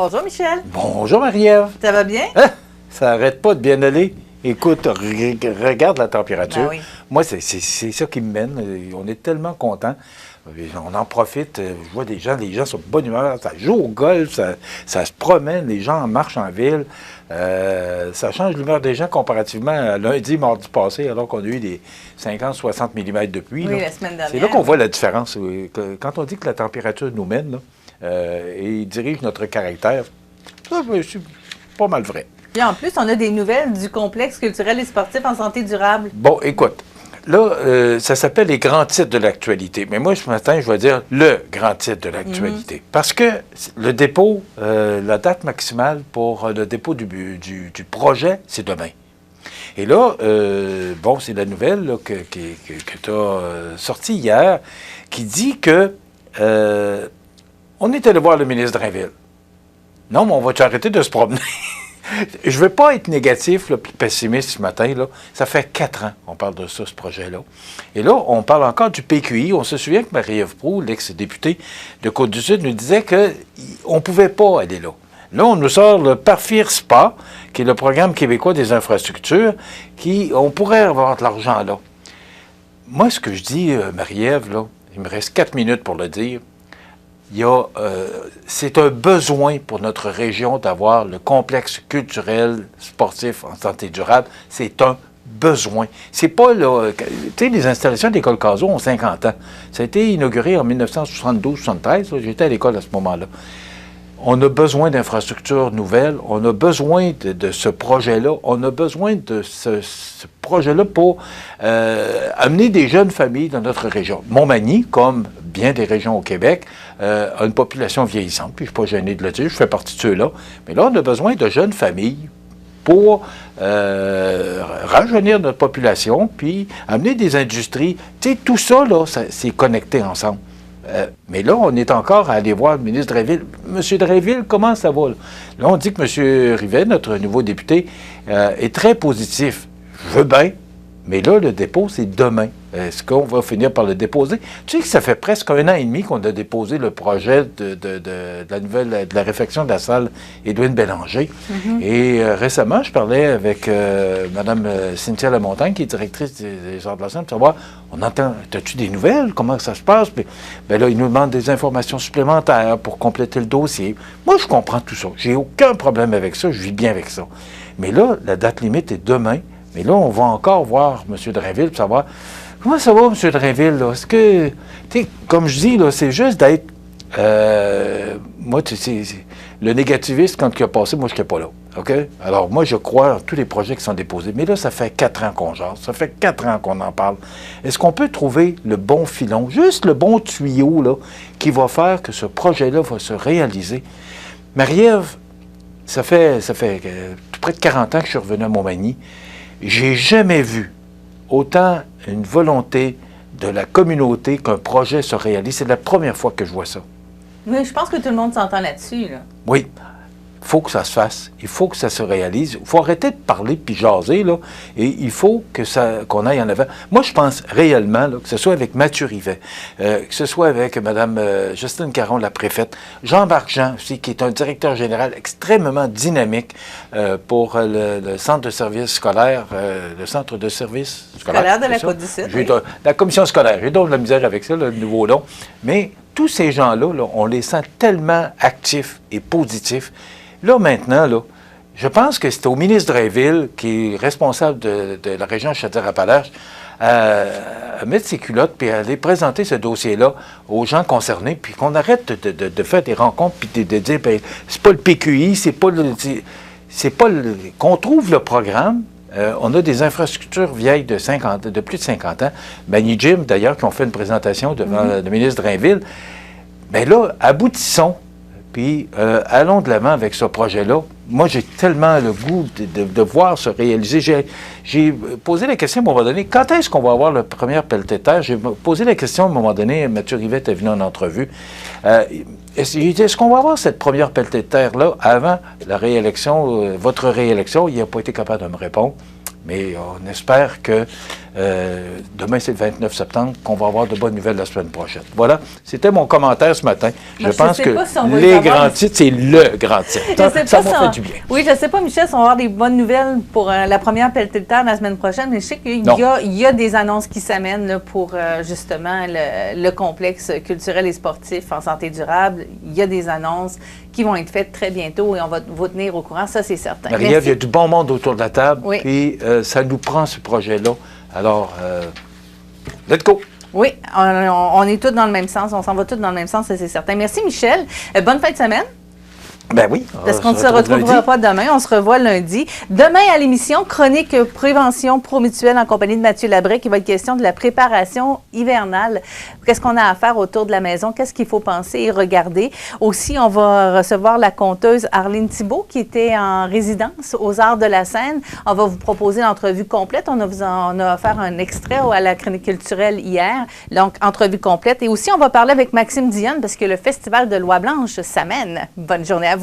Bonjour Michel. Bonjour Marie-Ève. Ça va bien? Hein? Ça n'arrête pas de bien aller. Écoute, regarde la température. Ben oui. Moi, c'est ça qui me mène. On est tellement contents. On en profite. Je vois des gens, les gens sont de bonne humeur. Ça joue au golf, ça se promène, les gens marchent en ville. Ça change l'humeur des gens comparativement à lundi, mardi passé, alors qu'on a eu des 50-60 mm de pluie. Oui, là. la semaine dernière. C'est là qu'on voit la différence. Quand on dit que la température nous mène et dirige notre caractère, ça, c'est pas mal vrai. Puis en plus, on a des nouvelles du complexe culturel et sportif en santé durable. Bon, écoute, là, ça s'appelle les grands titres de l'actualité. Mais moi, ce matin, je vais dire le grand titre de l'actualité. Parce que le dépôt, la date maximale pour le dépôt du projet, c'est demain. Et là, bon, c'est la nouvelle là, que tu as sortie hier qui dit que on est allé voir le ministre Drainville. Non, mais on va-tu arrêter de se promener? Je ne veux pas être négatif, là, puis pessimiste ce matin. Là. Ça fait 4 ans qu'on parle de ça, ce projet-là. Et là, on parle encore du PQI. On se souvient que Marie-Ève Proulx, l'ex-députée de Côte-du-Sud, nous disait qu'on ne pouvait pas aller là. Là, on nous sort le Parfir SPA, qui est le programme québécois des infrastructures, on pourrait avoir de l'argent là. Moi, ce que je dis, Marie-Ève, là, il me reste 4 minutes pour le dire. C'est un besoin pour notre région d'avoir le complexe culturel, sportif en santé durable. C'est un besoin. C'est pas, là, tu sais, les installations d'école Caso ont 50 ans. Ça a été inauguré en 1972-73. J'étais à l'école à ce moment-là. On a besoin d'infrastructures nouvelles. On a besoin de ce projet-là. On a besoin de ce projet-là pour amener des jeunes familles dans notre région. Montmagny, comme bien des régions au Québec, a une population vieillissante. Puis je ne suis pas gêné de le dire, je fais partie de ceux-là. Mais là, on a besoin de jeunes familles pour rajeunir notre population, puis amener des industries. Tu sais, tout ça, là, c'est connecté ensemble. Mais là, on est encore à aller voir le ministre Drainville. Monsieur Drainville, comment ça va? Là, on dit que M. Rivet, notre nouveau député, est très positif. Je veux bien, mais là, le dépôt, c'est demain. Est-ce qu'on va finir par le déposer? Tu sais que ça fait presque 1 an et demi qu'on a déposé le projet de la réfection de la salle Édouine Bélanger. Et récemment, je parlais avec Mme Cynthia Lamontagne, qui est directrice des Arts de la Scène, pour savoir, on entend, as-tu des nouvelles? Comment ça se passe? Puis, ben là, ils nous demandent des informations supplémentaires pour compléter le dossier. Moi, je comprends tout ça. J'ai aucun problème avec ça. Je vis bien avec ça. Mais là, la date limite est demain. Mais là, on va encore voir M. Drainville pour savoir comment ça va, M. Drainville. Là? Est-ce que, tu sais, comme je dis, là, c'est juste d'être. Moi, tu sais, le négativiste, quand il a passé, moi, je n'étais pas là. OK? Alors, moi, je crois en tous les projets qui sont déposés. Mais là, ça fait 4 ans qu'on jase. Ça fait 4 ans qu'on en parle. Est-ce qu'on peut trouver le bon filon, juste le bon tuyau, là, qui va faire que ce projet-là va se réaliser? Marie-Ève, ça fait tout près de 40 ans que je suis revenu à Montmagny. J'ai jamais vu autant une volonté de la communauté qu'un projet se réalise. C'est la première fois que je vois ça. Oui, je pense que tout le monde s'entend là-dessus. Là. Oui. Il faut que ça se fasse. Il faut que ça se réalise. Il faut arrêter de parler puis jaser, là. Et il faut qu'on aille en avant. Moi, je pense réellement, là, que ce soit avec Mathieu Rivet, que ce soit avec Mme Justine Caron, la préfète, Jean-Marc Jean, aussi, qui est un directeur général extrêmement dynamique pour le centre de services scolaire, le centre de services scolaire de la Côte-du-Sud. Oui. La commission scolaire. J'ai donc de la misère avec ça, le nouveau nom. Mais tous ces gens-là, là, on les sent tellement actifs et positifs. Là, maintenant, là, je pense que c'est au ministre Drainville, qui est responsable de la région Chaudière-Appalaches, à mettre ses culottes puis à aller présenter ce dossier-là aux gens concernés, puis qu'on arrête de faire des rencontres puis de dire, ben, c'est pas le PQI, qu'on trouve le programme. On a des infrastructures vieilles de plus de 50 ans. Magny Jim, d'ailleurs, qui ont fait une présentation devant le ministre Drainville. Bien là, aboutissons. Puis, allons de l'avant avec ce projet-là. Moi, j'ai tellement le goût de voir se réaliser. J'ai posé la question à un moment donné, quand est-ce qu'on va avoir le premier pelleté de terre? J'ai posé la question à un moment donné, Mathieu Rivet est venu en entrevue. J'ai dit, est-ce qu'on va avoir cette première pelletée de terre-là avant la réélection, votre réélection? Il n'a pas été capable de me répondre. Mais on espère que demain, c'est le 29 septembre, qu'on va avoir de bonnes nouvelles la semaine prochaine. Voilà, c'était mon commentaire ce matin. Je pense que les grands titres, c'est le grand titre. Ça m'a fait du bien. Oui, je ne sais pas, Michel, si on va avoir des bonnes nouvelles pour la première pelletée de terre la semaine prochaine, mais je sais qu'il y a des annonces qui s'amènent là, pour justement le complexe culturel et sportif en santé durable. Il y a des annonces qui vont être faites très bientôt et on va vous tenir au courant, ça c'est certain. Marie-Ève, il y a du bon monde autour de la table, puis ça nous prend ce projet-là. Alors, let's go! Oui, on est tous dans le même sens, on s'en va tous dans le même sens, ça c'est certain. Merci Michel, bonne fin de semaine. Ben oui. Parce qu'on ne se retrouvera pas demain, on se revoit lundi. Demain à l'émission, chronique prévention promutuelle en compagnie de Mathieu Labrec, qui va être question de la préparation hivernale. Qu'est-ce qu'on a à faire autour de la maison? Qu'est-ce qu'il faut penser et regarder? Aussi, on va recevoir la conteuse Arlene Thibault, qui était en résidence aux Arts de la Seine. On va vous proposer l'entrevue complète. On a offert un extrait à la chronique culturelle hier, donc entrevue complète. Et aussi, on va parler avec Maxime Dionne, parce que le Festival de l'Oie Blanche s'amène. Bonne journée à vous.